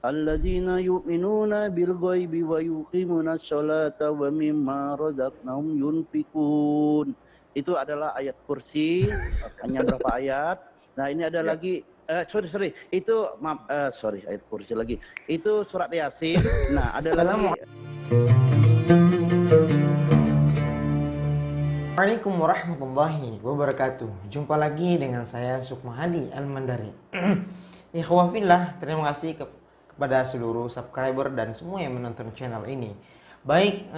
alladzina yu'minuna bil ghaibi wa yuqimuna sholata wa mimma razaqnahum yunfikun. Itu adalah ayat kursi, hanya berapa ayat. Nah, ini ada Ya. lagi sorry, itu maaf, sorry, ayat kursi lagi. Itu surat Yasin. Nah, ada lagi. Assalamualaikum warahmatullahi wabarakatuh. Jumpa lagi dengan saya Sukmahadi Al-Mandari. Ikhwafillah, terima kasih kepada seluruh subscriber dan semua yang menonton channel ini. Baik,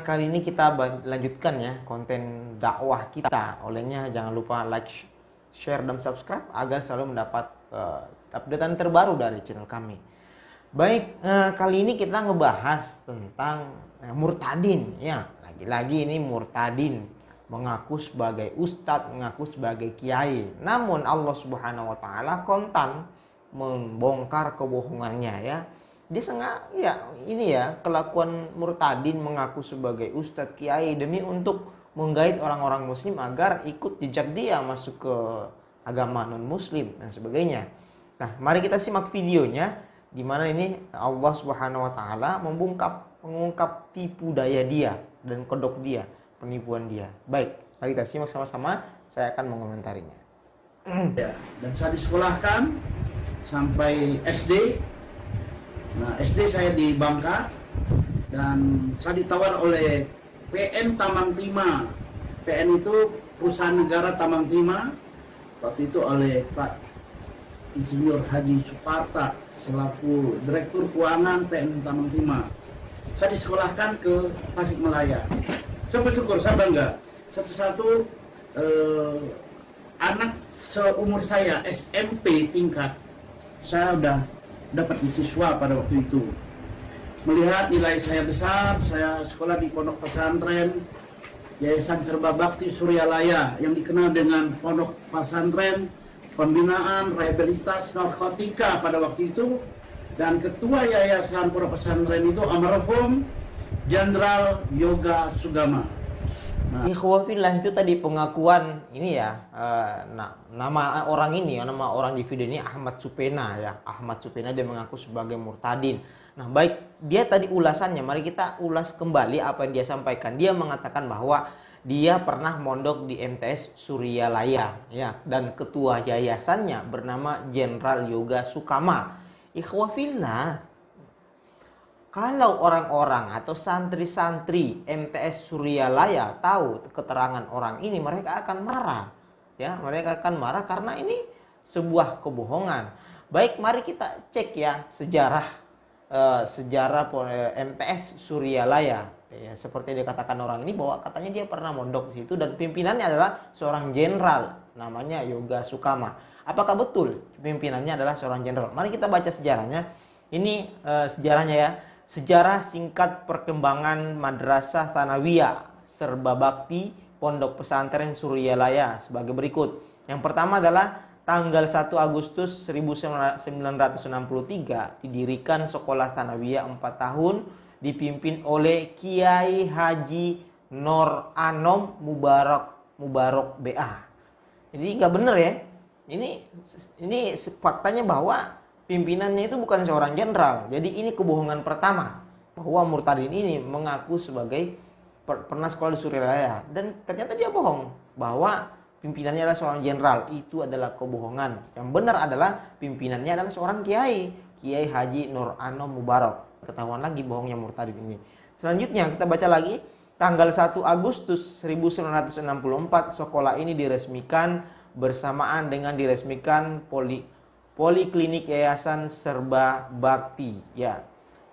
kali ini kita lanjutkan ya konten dakwah kita. Olehnya jangan lupa like, share, dan subscribe agar selalu mendapat updatean terbaru dari channel kami. Baik, kali ini kita ngebahas tentang murtadin ya. Lagi-lagi ini murtadin, mengaku sebagai ustadz, mengaku sebagai kiai. Namun Allah Subhanahu wa taala kontan membongkar kebohongannya ya. Dia sengaja ya, ini ya kelakuan murtadin mengaku sebagai ustadz, kiai demi untuk menggait orang-orang muslim agar ikut jejak dia masuk ke agama non muslim dan sebagainya. Nah, mari kita simak videonya di mana ini Allah Subhanahu wa taala mengungkap tipu daya dia dan kodok dia, penipuan dia. Baik, mari kita simak sama-sama. Saya akan mengomentarinya. Ya, dan saya disekolahkan sampai SD. Nah, SD saya di Bangka dan saya ditawar oleh PN Tamang Tima. PN itu perusahaan negara Tamang Tima. Waktu itu oleh Pak Insinyur Haji Suparta selaku Direktur Keuangan PN Tamang Tima. Saya disekolahkan ke Tasikmalaya. Saya bersyukur, saya bangga. Satu-satu anak seumur saya SMP tingkat, saya udah dapat siswa pada waktu itu. Melihat nilai saya besar, saya sekolah di pondok pesantren Yayasan Serba Bakti Suryalaya yang dikenal dengan pondok pesantren pembinaan rehabilitas narkotika pada waktu itu, dan ketua yayasan pondok pesantren itu almarhum Jenderal Yoga Sugama. Ikhwafillah, itu tadi pengakuan ini ya, nama orang ini, nama orang di video ini Ahmad Supena ya. Ahmad Supena, dia mengaku sebagai murtadin. Nah baik, dia tadi ulasannya, mari kita ulas kembali apa yang dia sampaikan. Dia mengatakan bahwa dia pernah mondok di MTS Suryalaya ya, dan ketua yayasannya bernama Jenderal Yoga Sukama. Ikhwafillah, kalau orang-orang atau santri-santri MTS Suryalaya tahu keterangan orang ini, mereka akan marah. Ya, mereka akan marah karena ini sebuah kebohongan. Baik, mari kita cek ya sejarah MTS Suryalaya. Ya, seperti dikatakan orang ini bahwa katanya dia pernah mondok di situ dan pimpinannya adalah seorang jenderal namanya Yoga Sukama. Apakah betul pimpinannya adalah seorang jenderal? Mari kita baca sejarahnya. Ini sejarahnya ya. Sejarah singkat perkembangan Madrasah Tsanawiyah Serba Bakti Pondok Pesantren Suryalaya sebagai berikut. Yang pertama adalah tanggal 1 Agustus 1963 didirikan sekolah Tsanawiyah 4 tahun dipimpin oleh Kiai Haji Nur Anom Mubarak BA. Jadi nggak benar ya. Ini faktanya bahwa pimpinannya itu bukan seorang jenderal. Jadi ini kebohongan pertama bahwa murtadin ini mengaku sebagai pernah sekolah di Suryalaya dan ternyata dia bohong bahwa pimpinannya adalah seorang jenderal. Itu adalah kebohongan. Yang benar adalah pimpinannya adalah seorang kiai, Kiai Haji Nur Anom Mubarak. Ketahuan lagi bohongnya murtadin ini. Selanjutnya kita baca lagi, tanggal 1 Agustus 1964 sekolah ini diresmikan bersamaan dengan diresmikan Poliklinik Yayasan Serba Bakti ya.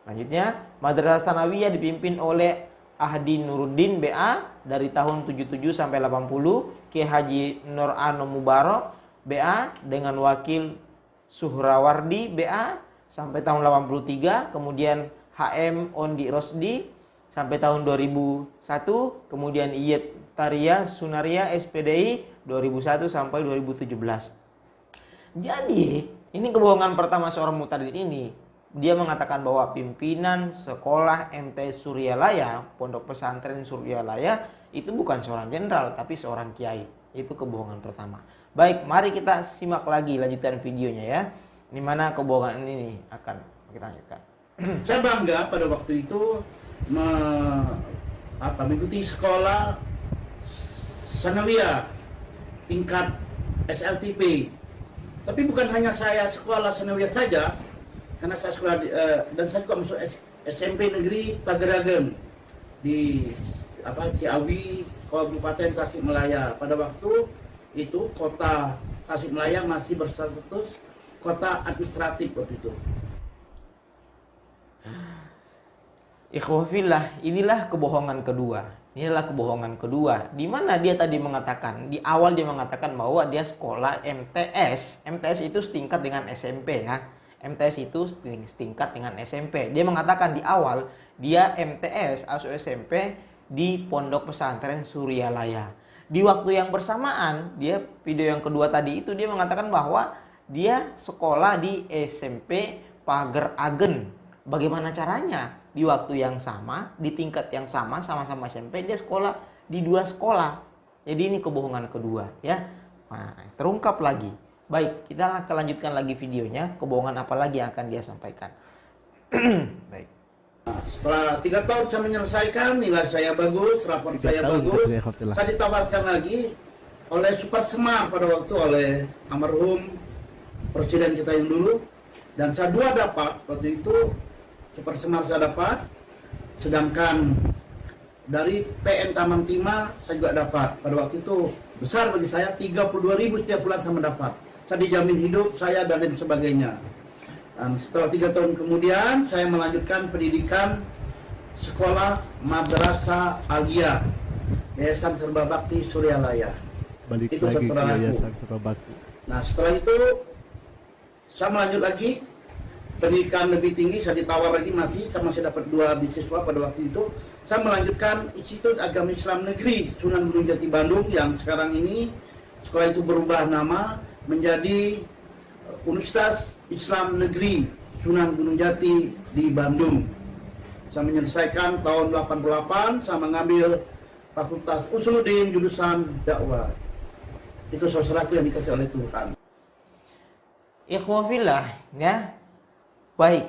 Selanjutnya, Madrasah Tsanawiyah dipimpin oleh Ahdi Nuruddin BA dari tahun 77 sampai 80, Kiai Haji Nur Anom Mubarak BA dengan wakil Suhrawardi BA sampai tahun 83, kemudian HM Ondi Rosdi sampai tahun 2001, kemudian Iyet Taria Sunaria SPDI 2001 sampai 2017. Jadi, ini kebohongan pertama seorang murtadin ini. Dia mengatakan bahwa pimpinan sekolah MTS Suryalaya, Pondok Pesantren Suryalaya, itu bukan seorang jenderal, tapi seorang kiai. Itu kebohongan pertama. Baik, mari kita simak lagi lanjutan videonya ya. Di mana kebohongan ini akan kita lanjutkan. Saya bangga pada waktu itu mengikuti sekolah sanawiyah tingkat SLTP. Tapi bukan hanya saya sekolah sanawiyah saja, karena saya sekolah dan saya juga masuk SMP Negeri Pageragen di Ciawi, Kabupaten Tasikmalaya. Pada waktu itu kota Tasikmalaya masih berstatus kota administratif waktu itu. Ikhwafillah, inilah kebohongan kedua. Inilah kebohongan kedua. Di mana dia tadi mengatakan, di awal dia mengatakan bahwa dia sekolah MTS. MTS itu setingkat dengan SMP ya. MTS itu setingkat dengan SMP. Dia mengatakan di awal dia MTS atau SMP di Pondok Pesantren Suryalaya. Di waktu yang bersamaan, dia video yang kedua tadi itu dia mengatakan bahwa dia sekolah di SMP Pageragen. Bagaimana caranya? Di waktu yang sama, di tingkat yang sama, sama-sama SMP, dia sekolah di dua sekolah. Jadi ini kebohongan kedua ya. Nah, terungkap lagi. Baik, kita akan lanjutkan lagi videonya. Kebohongan apa lagi yang akan dia sampaikan? Baik. Nah, setelah 3 tahun saya menyelesaikan, nilai saya bagus, rapor saya bagus, saya ditawarkan lagi oleh Super Semar pada waktu oleh almarhum presiden kita yang dulu, dan saya 2 dapat waktu itu. Super Semar saya dapat, sedangkan dari PN Taman Tima saya juga dapat. Pada waktu itu besar bagi saya, 32.000 setiap bulan saya mendapat. Saya dijamin hidup saya dan lain sebagainya. Dan setelah 3 tahun kemudian saya melanjutkan pendidikan sekolah Madrasah Aliyah Yayasan Serba Bakti Suryalaya. Balik itu lagi ke aku. Yayasan Serba Bakti. Nah setelah itu saya melanjut lagi pendidikan lebih tinggi, saya ditawar lagi saya masih dapat 2 beasiswa pada waktu itu. Saya melanjutkan Institut Agama Islam Negeri Sunan Gunung Jati Bandung, yang sekarang ini sekolah itu berubah nama menjadi Universitas Islam Negeri Sunan Gunung Jati di Bandung. Saya menyelesaikan tahun 88, saya mengambil Fakultas Usuluddin jurusan dakwah. Itu saudaraku yang dikasih oleh Tuhan. Ikhwafillah ya. Baik,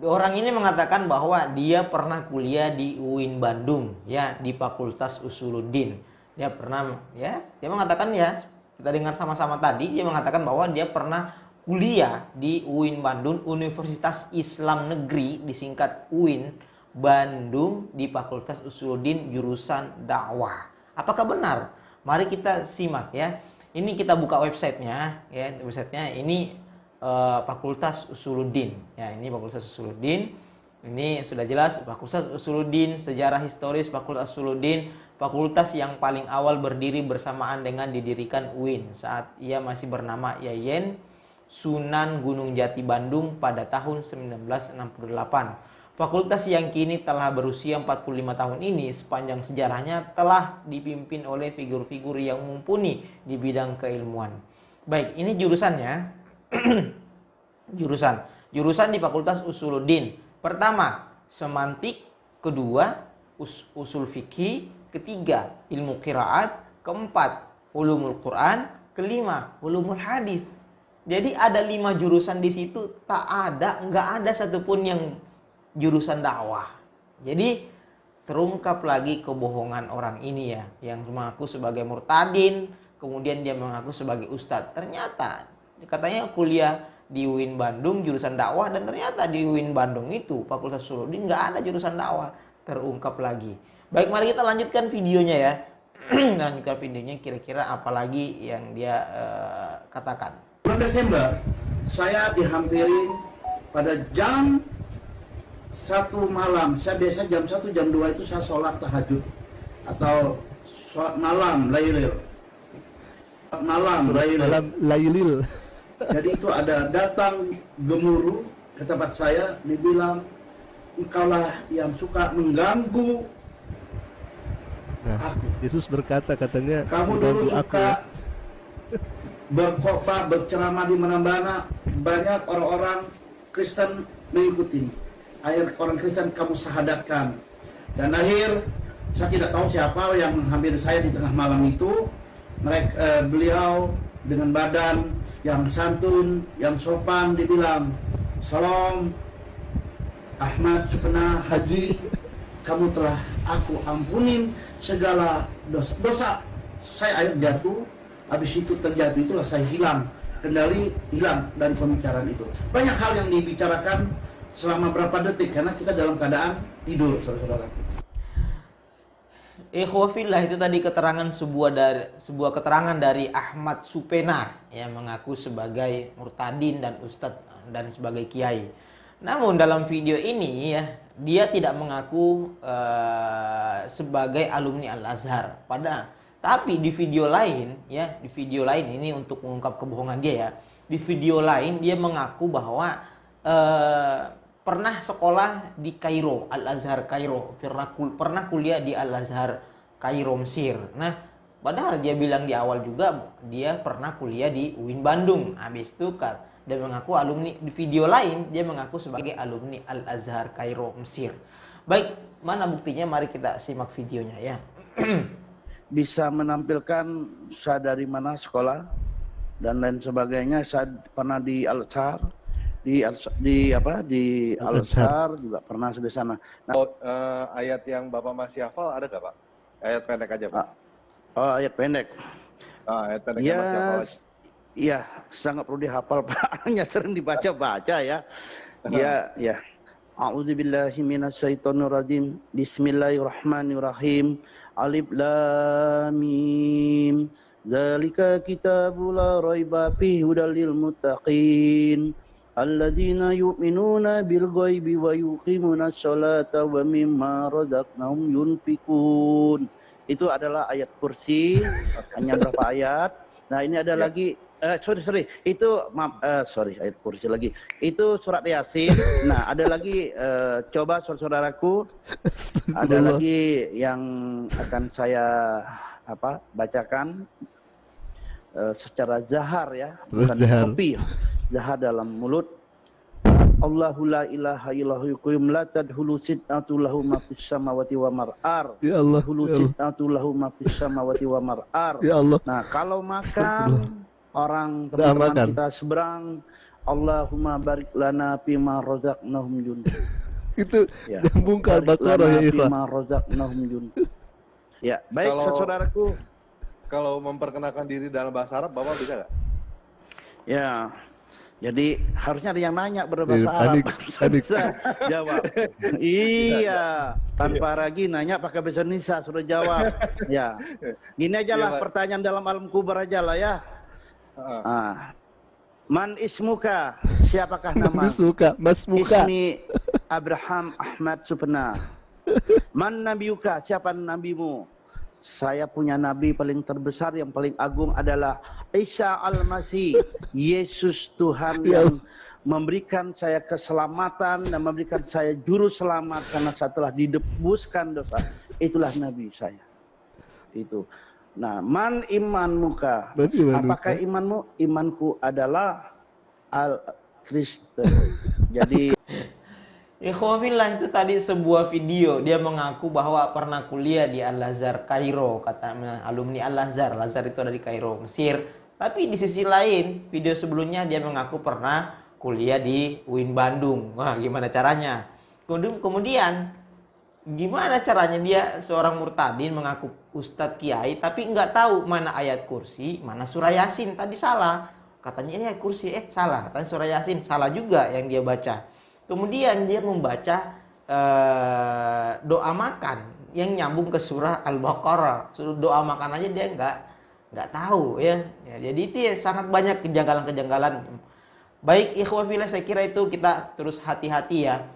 orang ini mengatakan bahwa dia pernah kuliah di UIN Bandung ya, di Fakultas Usuluddin. Dia pernah ya, dia mengatakan ya, kita dengar sama-sama tadi, dia mengatakan bahwa dia pernah kuliah di UIN Bandung, Universitas Islam Negeri disingkat UIN Bandung, di Fakultas Usuluddin jurusan dakwah. Apakah benar? Mari kita simak ya. Ini kita buka websitenya ya, websitenya ini Fakultas Usuluddin. Ya, ini Fakultas Usuluddin. Ini sudah jelas Fakultas Usuluddin, sejarah historis Fakultas Usuluddin, fakultas yang paling awal berdiri bersamaan dengan didirikan UIN saat ia masih bernama Yayen Sunan Gunung Jati Bandung pada tahun 1968. Fakultas yang kini telah berusia 45 tahun ini sepanjang sejarahnya telah dipimpin oleh figur-figur yang mumpuni di bidang keilmuan. Baik, ini jurusannya. Jurusan di Fakultas Usuluddin. Pertama, semantik. Kedua, usul fikih. Ketiga, ilmu qiraat. Keempat, ulumul Quran. Kelima, ulumul hadis. Jadi ada 5 jurusan di situ, nggak ada satupun yang jurusan dakwah. Jadi terungkap lagi kebohongan orang ini ya, yang mengaku sebagai murtadin, kemudian dia mengaku sebagai ustadz. Ternyata katanya kuliah di UIN Bandung jurusan dakwah, dan ternyata di UIN Bandung itu Fakultas Usuluddin nggak ada jurusan dakwah. Terungkap lagi. Baik, mari kita lanjutkan videonya ya. Lanjutkan videonya, kira-kira apa lagi yang dia katakan. Bulan Desember saya dihampiri pada jam 1 malam. Saya biasa jam 1 jam 2 itu saya sholat tahajud atau sholat malam lailil. Malam lailil. Jadi itu ada datang gemuruh ke tempat saya, dibilang engkaulah yang suka mengganggu aku. Yesus berkata, katanya, Kamu dulu suka berkhotbah, berceramah di mana-mana, banyak orang-orang Kristen mengikuti. Akhir orang Kristen kamu sahadatkan. Dan akhir saya tidak tahu siapa yang menghampiri saya di tengah malam itu. Beliau dengan badan yang santun, yang sopan, dibilang, Salam Ahmad Supena Haji, kamu telah aku ampunin segala dosa. Saya ayat jatuh, habis itu terjatuh, itulah saya hilang kendali, hilang dari pembicaraan itu. Banyak hal yang dibicarakan selama berapa detik karena kita dalam keadaan tidur, saudara-saudara. Ikhwafillah, itu tadi keterangan sebuah keterangan dari Ahmad Supena yang mengaku sebagai murtadin dan ustadz dan sebagai kiai. Namun dalam video ini ya, dia tidak mengaku sebagai alumni Al-Azhar. Tapi di video lain ya, di video lain ini untuk mengungkap kebohongan dia ya. Di video lain dia mengaku bahwa pernah sekolah di Kairo, Al-Azhar Kairo, pernah kuliah di Al-Azhar Kairo Mesir. Nah, padahal dia bilang di awal juga dia pernah kuliah di UIN Bandung. Habis itu dia mengaku alumni, di video lain dia mengaku sebagai alumni Al-Azhar Kairo Mesir. Baik, mana buktinya? Mari kita simak videonya ya. Bisa menampilkan saya dari mana sekolah dan lain sebagainya. Saya pernah di Al-Azhar, di Al-Azhar juga pernah di sana. Nah, ayat yang Bapak masih hafal ada nggak, Pak? Ayat pendek aja, Pak. Ayat pendek. Ayat pendek yang masih hafal. Iya, sangat perlu dihafal, Pak. Hanya sering dibaca-baca ya. Ya. A'udzubillahi minasyaitonirrajim. Bismillahirrahmanirrahim. Alif lam mim. Dzalika kitabul la raiba fihi hudal lil muttaqin. Alladzina yu'minuna bil ghaibi wa yuqimuna sholata wa mimma razaqnahum yunfikun. Itu adalah ayat kursi, hanya berapa ayat. Nah, ini ada lagi ayat kursi lagi. Itu surat Yasin. Nah, ada lagi coba saudaraku, ada lagi yang akan saya bacakan secara zahar ya, bukan kopi. Zahar dalam mulut. Allahu la ilaha illahu yuqim la tadhulu sid'atu lahu ma fis samawati wa mar'ar. Ya Allah. Hulu sid'atu lahu ma fis samawati wa mar'ar. Ya Allah. Nah, kalau makan orang teman-teman kita seberang, Allahumma barik lana fima razaqnahum jun. Itu nyambung ke Al-Baqarah ya, Ikhwan. Fima razaqnahum jun. Ya, baik saudaraku. Kalau memperkenalkan diri dalam bahasa Arab, Bapak bisa nggak? Ya. Jadi harusnya ada yang nanya berbahasa Arab. Panik. Bisa jawab. Iya, tanpa lagi nanya pakai bahasa Indonesia sudah jawab. Ya. Gini aja lah, pertanyaan dalam alam kubur aja lah ya. Man ismuka? Siapakah nama? Mas Muka. Ismi Abraham Ahmad Supena. Man nabiuka? Siapa nabimu? Saya punya nabi paling terbesar yang paling agung adalah Isa Al-Masih, Yesus Tuhan yang memberikan saya keselamatan dan memberikan saya juru selamat karena saya telah didebuskan dosa. Itulah nabi saya. Itu. Nah, man iman muka? Apakah imanmu? Imanku adalah Al-Kristen. Jadi Ikhwafillah, itu tadi sebuah video. Dia mengaku bahwa pernah kuliah di Al-Azhar Kairo, kata alumni Al-Azhar. Al-Azhar itu ada di Kairo, Mesir. Tapi di sisi lain, video sebelumnya dia mengaku pernah kuliah di UIN Bandung. Wah, gimana caranya? Kemudian, gimana caranya dia seorang murtadin mengaku ustadz kiai, tapi nggak tahu mana ayat kursi, mana surah Yasin. Tadi salah. Katanya ini ayat kursi, salah. Katanya surah Yasin, salah juga yang dia baca. Kemudian dia membaca doa makan yang nyambung ke surah Al-Baqarah. Doa makan aja dia nggak tahu ya. Jadi itu ya sangat banyak kejanggalan-kejanggalan. Baik ikhwafillah, saya kira itu kita terus hati-hati ya.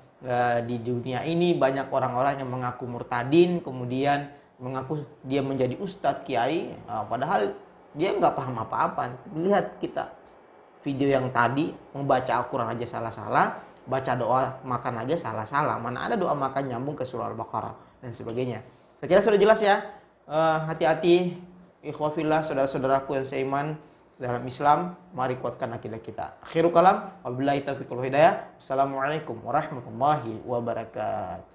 Di dunia ini banyak orang-orang yang mengaku murtadin, kemudian mengaku dia menjadi ustadz kiai, padahal dia nggak paham apa-apa. Lihat kita video yang tadi, membaca Al-Quran aja salah-salah, baca doa makan aja salah-salah. Mana ada doa makan nyambung ke surah Al-Baqarah dan sebagainya. Saya kira sudah jelas ya. Hati-hati ikhwafillah, saudara-saudaraku yang seiman dalam Islam. Mari kuatkan akidah kita. Akhirul kalam, wabillahi taufiq wal hidayah. Assalamualaikum warahmatullahi wabarakatuh.